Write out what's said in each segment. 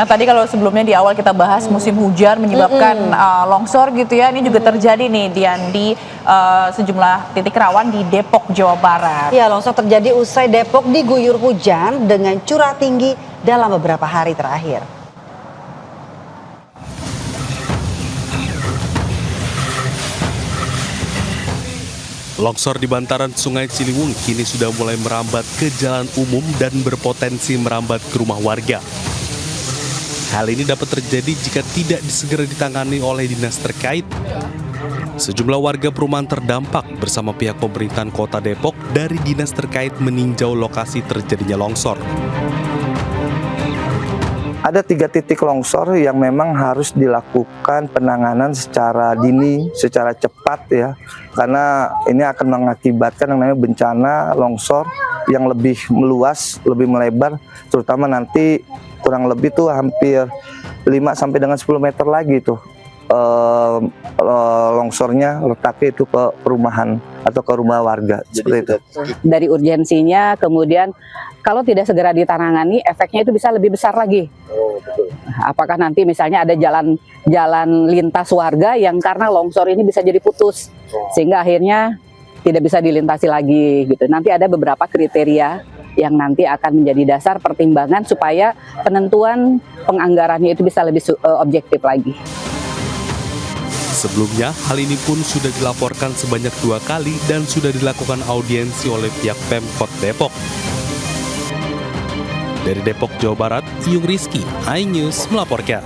Nah tadi kalau sebelumnya di awal kita bahas musim hujan menyebabkan longsor gitu ya, ini juga terjadi nih Dian di sejumlah titik rawan di Depok, Jawa Barat. Ya, longsor terjadi usai Depok diguyur hujan dengan curah tinggi dalam beberapa hari terakhir. Longsor di bantaran Sungai Ciliwung kini sudah mulai merambat ke jalan umum dan berpotensi merambat ke rumah warga. Hal ini dapat terjadi jika tidak segera ditangani oleh dinas terkait. Sejumlah warga perumahan terdampak bersama pihak pemerintahan Kota Depok dari dinas terkait meninjau lokasi terjadinya longsor. Ada 3 titik longsor yang memang harus dilakukan penanganan secara dini, secara cepat ya. Karena ini akan mengakibatkan yang namanya bencana longsor yang lebih meluas, lebih melebar, terutama nanti kurang lebih tuh hampir 5 sampai dengan 10 meter lagi tuh longsornya letaknya itu ke perumahan atau ke rumah warga. Seperti itu. Dari urgensinya, kemudian kalau tidak segera ditangani, efeknya itu bisa lebih besar lagi. Apakah nanti misalnya ada jalan lintas warga yang karena longsor ini bisa jadi putus, sehingga akhirnya tidak bisa dilintasi lagi gitu. Nanti ada beberapa kriteria yang nanti akan menjadi dasar pertimbangan supaya penentuan penganggarannya itu bisa lebih objektif lagi. Sebelumnya, hal ini pun sudah dilaporkan sebanyak 2 kali dan sudah dilakukan audiensi oleh pihak Pemkot Depok. Dari Depok, Jawa Barat, Iyung Rizky, iNews melaporkan.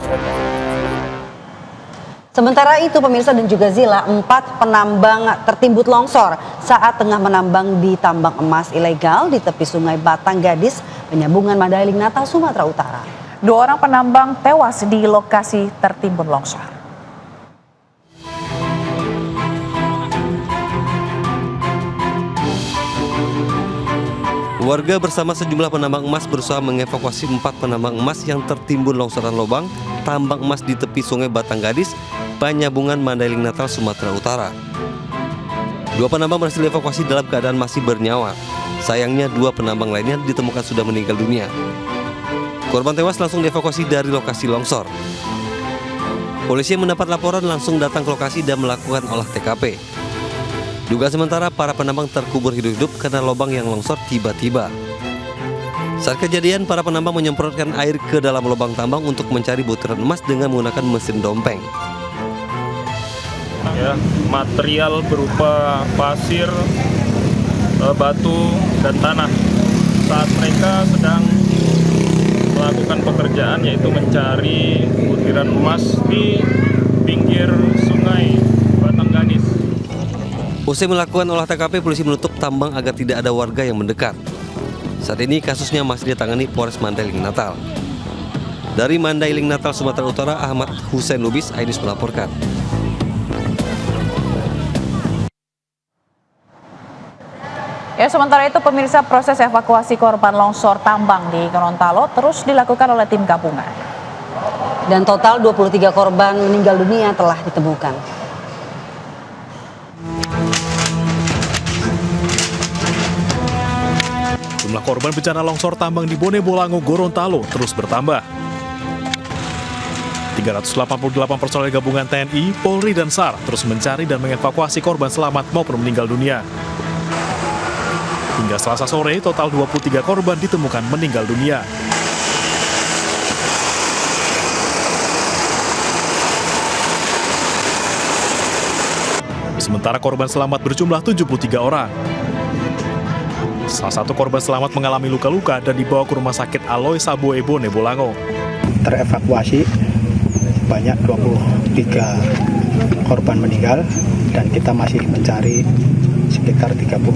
Sementara itu pemirsa dan juga Zila, 4 penambang tertimbun longsor saat tengah menambang di tambang emas ilegal di tepi sungai Batang Gadis, penyambungan Mandailing Natal, Sumatera Utara. 2 orang penambang tewas di lokasi tertimbun longsor. Warga bersama sejumlah penambang emas berusaha mengevakuasi 4 penambang emas yang tertimbun longsoran lubang tambang emas di tepi sungai Batang Gadis, penyambungan Mandailing Natal, Sumatera Utara. 2 penambang berhasil dievakuasi dalam keadaan masih bernyawa. Sayangnya 2 penambang lainnya ditemukan sudah meninggal dunia. Korban tewas langsung dievakuasi dari lokasi longsor. Polisi yang mendapat laporan langsung datang ke lokasi dan melakukan olah TKP. Duga sementara para penambang terkubur hidup-hidup karena lubang yang longsor tiba-tiba. Saat kejadian, para penambang menyemprotkan air ke dalam lubang tambang untuk mencari butiran emas dengan menggunakan mesin dompeng. Ya, material berupa pasir, batu, dan tanah. Saat mereka sedang melakukan pekerjaan yaitu mencari butiran emas di pinggir sungai Batang Gadis. Usai melakukan olah TKP, polisi menutup tambang agar tidak ada warga yang mendekat. Saat ini kasusnya masih ditangani Polres Mandailing Natal. Dari Mandailing Natal, Sumatera Utara, Ahmad Hussein Lubis, iNews melaporkan. Ya, sementara itu pemirsa, proses evakuasi korban longsor tambang di Gorontalo terus dilakukan oleh tim gabungan. Dan total 23 korban meninggal dunia telah ditemukan. Jumlah korban bencana longsor tambang di Bone Bolango, Gorontalo terus bertambah. 388 personel gabungan TNI, Polri, dan SAR terus mencari dan mengevakuasi korban selamat maupun meninggal dunia. Hingga Selasa sore, total 23 korban ditemukan meninggal dunia. Sementara korban selamat berjumlah 73 orang. Salah satu korban selamat mengalami luka-luka dan dibawa ke rumah sakit Aloy Saboe Bone Bolango. Terevakuasi banyak 23 korban meninggal dan kita masih mencari sekitar 39.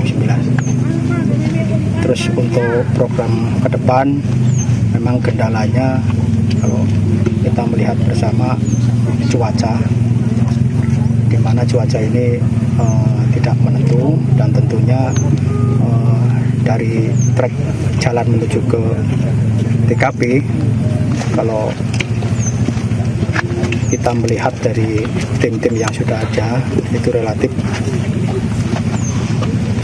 Terus untuk program ke depan memang kendalanya kalau kita melihat bersama cuaca, di mana cuaca ini tidak menentu dan tentunya dari trek jalan menuju ke TKP, kalau kita melihat dari tim-tim yang sudah ada itu relatif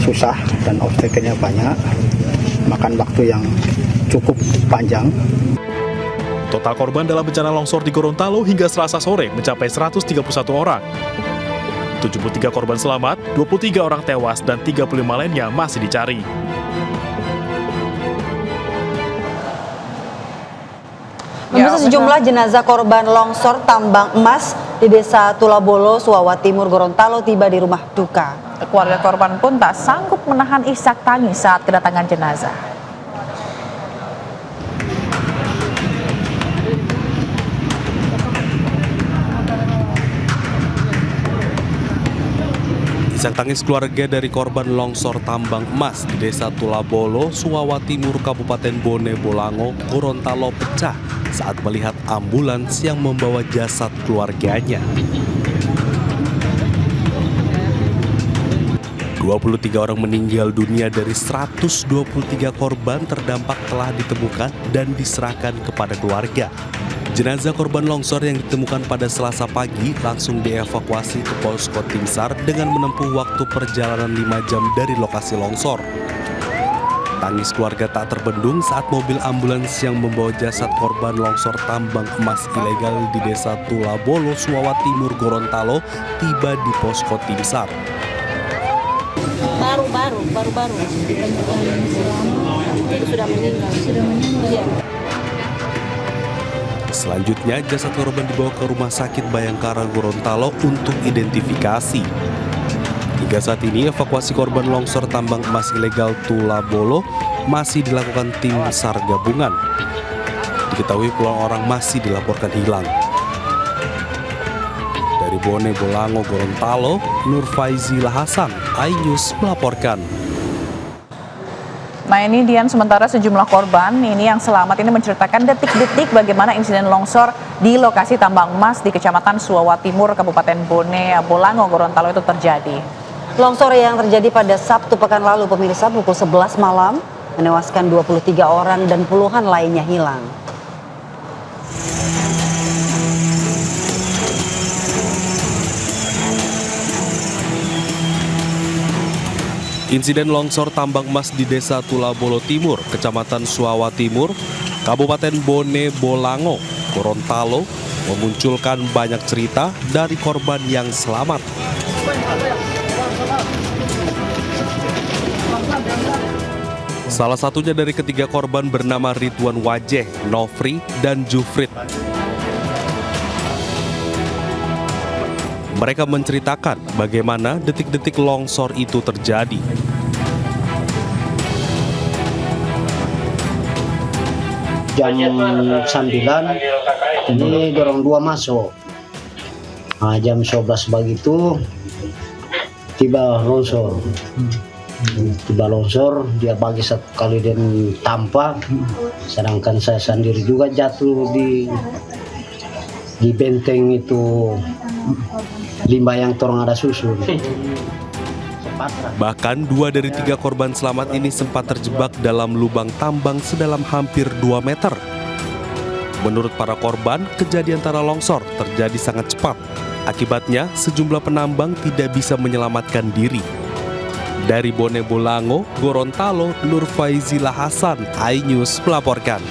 susah dan obstacle-nya banyak, makan waktu yang cukup panjang. Total korban dalam bencana longsor di Gorontalo hingga Selasa sore mencapai 131 orang. 73 korban selamat, 23 orang tewas, dan 35 lainnya masih dicari. Pemirsa, sejumlah jenazah korban longsor tambang emas di Desa Tulabolo, Suawa Timur, Gorontalo tiba di rumah duka. Keluarga korban pun tak sanggup menahan isak tangis saat kedatangan jenazah. Isak tangis keluarga dari korban longsor tambang emas di Desa Tulabolo, Suawa Timur, Kabupaten Bone Bolango, Gorontalo pecah saat melihat ambulans yang membawa jasad keluarganya. 23 orang meninggal dunia dari 123 korban terdampak telah ditemukan dan diserahkan kepada keluarga. Jenazah korban longsor yang ditemukan pada Selasa pagi langsung dievakuasi ke posko Tim SAR dengan menempuh waktu perjalanan 5 jam dari lokasi longsor. Tangis keluarga tak terbendung saat mobil ambulans yang membawa jasad korban longsor tambang emas ilegal di Desa Tulabolo, Suawa Timur, Gorontalo tiba di posko Tim SAR. Baru. Itu sudah meninggal. Iya. Selanjutnya, jasad korban dibawa ke Rumah Sakit Bayangkara Gorontalo untuk identifikasi. Hingga saat ini, evakuasi korban longsor tambang emas ilegal Tulabolo masih dilakukan tim SAR gabungan. Diketahui puluhan orang masih dilaporkan hilang. Dari Bone Bolango, Gorontalo, Nur Faizi Lahasan, iNews melaporkan. Nah ini Dian, sementara sejumlah korban ini yang selamat ini menceritakan detik-detik bagaimana insiden longsor di lokasi tambang emas di Kecamatan Suawa Timur, Kabupaten Bone Bolango, Gorontalo itu terjadi. Longsor yang terjadi pada Sabtu pekan lalu, pemirsa, pukul 11 malam menewaskan 23 orang dan puluhan lainnya hilang. Insiden longsor tambang emas di Desa Tulabolo Timur, Kecamatan Suawa Timur, Kabupaten Bone Bolango, Gorontalo memunculkan banyak cerita dari korban yang selamat. Salah satunya dari ketiga korban bernama Ridwan Wajeh, Nofri, dan Jufrid. Mereka menceritakan bagaimana detik-detik longsor itu terjadi. Jam 9 ini dorong 2 masuk. Nah, jam 11 begitu tiba longsor. Dia bagi satu kali dan tampak, sedangkan saya sendiri juga jatuh di benteng itu limbah yang torong ada susu. Bahkan 2 dari 3 korban selamat ini sempat terjebak dalam lubang tambang sedalam hampir 2 meter. Menurut para korban, kejadian tanah longsor terjadi sangat cepat. Akibatnya, sejumlah penambang tidak bisa menyelamatkan diri. Dari Bone Bolango, Gorontalo, Nur Faizi Lahasan, iNews melaporkan.